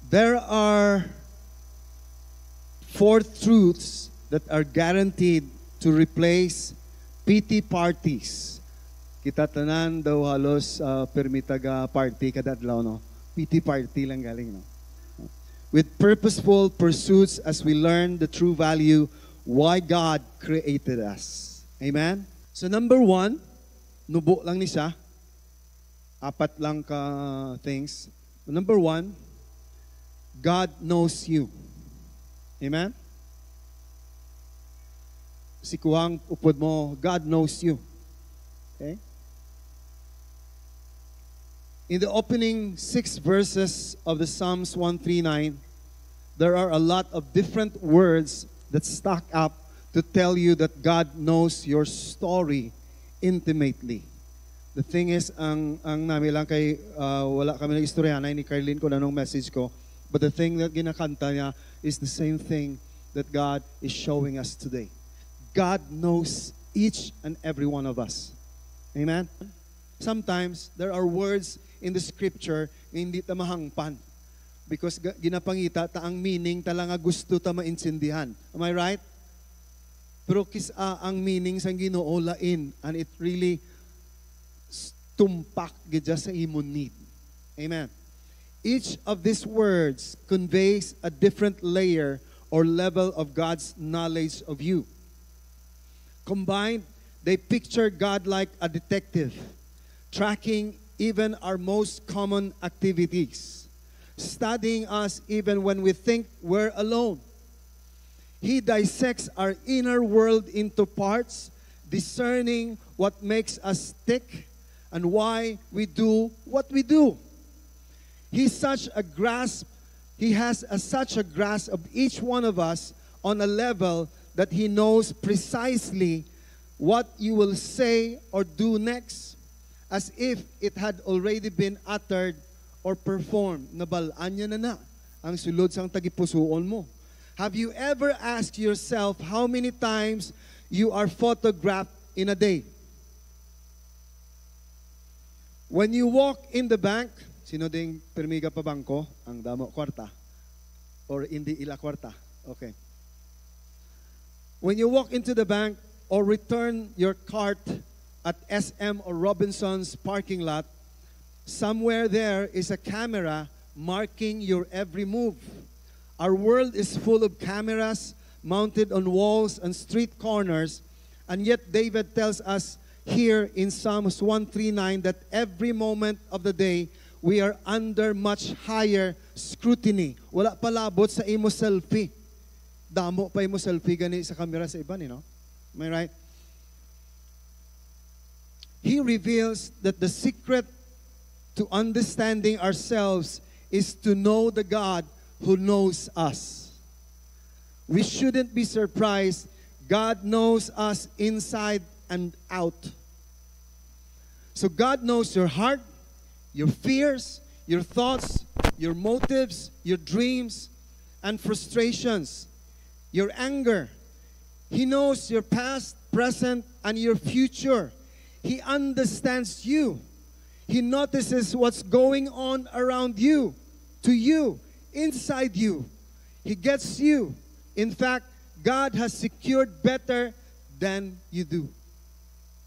There are four truths that are guaranteed to replace pity parties. Kita tanan daw halos permitaga party kadadlaw, no? Pity party lang galing, no? With purposeful pursuits as we learn the true value why God created us. Amen? So number one, nubo lang ni siya. Apat lang ka things. Number one, God knows you. Amen? Si kuwang upod mo, God knows you. Okay? In the opening 6 verses of the Psalms 139, there are a lot of different words that stack up to tell you that God knows your story intimately. The thing is, ang namin lang kay, wala kami ng istoryanay ni Carlin ko na nung message ko, but the thing that ginakanta niya is the same thing that God is showing us today. God knows each and every one of us. Amen? Sometimes, there are words in the scripture na hindi ta mahangpan. Because ginapangita ta ang meaning talaga gusto ta maintindihan. Am I right? Pero ang meaning sang Ginoo lain, and it really tumpak gidya sa imong need. Amen. Each of these words conveys a different layer or level of God's knowledge of you. Combined, they picture God like a detective, tracking even our most common activities, studying us even when we think we're alone. He dissects our inner world into parts, discerning what makes us tick and why we do what we do. He has such a grasp of each one of us on a level that He knows precisely what you will say or do next, as if it had already been uttered or performed. Nabalaan niya na ang sulod sang tagipusoon mo. Have you ever asked yourself how many times you are photographed in a day? When you walk in the bank, sino ding permiga pa bangko? Ang damo kwarta. Or hindi ila kwarta. Okay. When you walk into the bank or return your cart at SM or Robinson's parking lot, somewhere there is a camera marking your every move. Our world is full of cameras mounted on walls and street corners, and yet David tells us here in Psalms 139 that every moment of the day we are under much higher scrutiny. Wala palabot sa imo selfie. Damo pa imo selfie gani sa camera sa iba, no? Am I right? He reveals that the secret to understanding ourselves is to know the God who knows us. We shouldn't be surprised. God knows us inside and out. So God knows your heart, your fears, your thoughts, your motives, your dreams, and frustrations, your anger. He knows your past, present, and your future. He understands you. He notices what's going on around you, to you, inside you. He gets you. In fact, God has secured better than you do.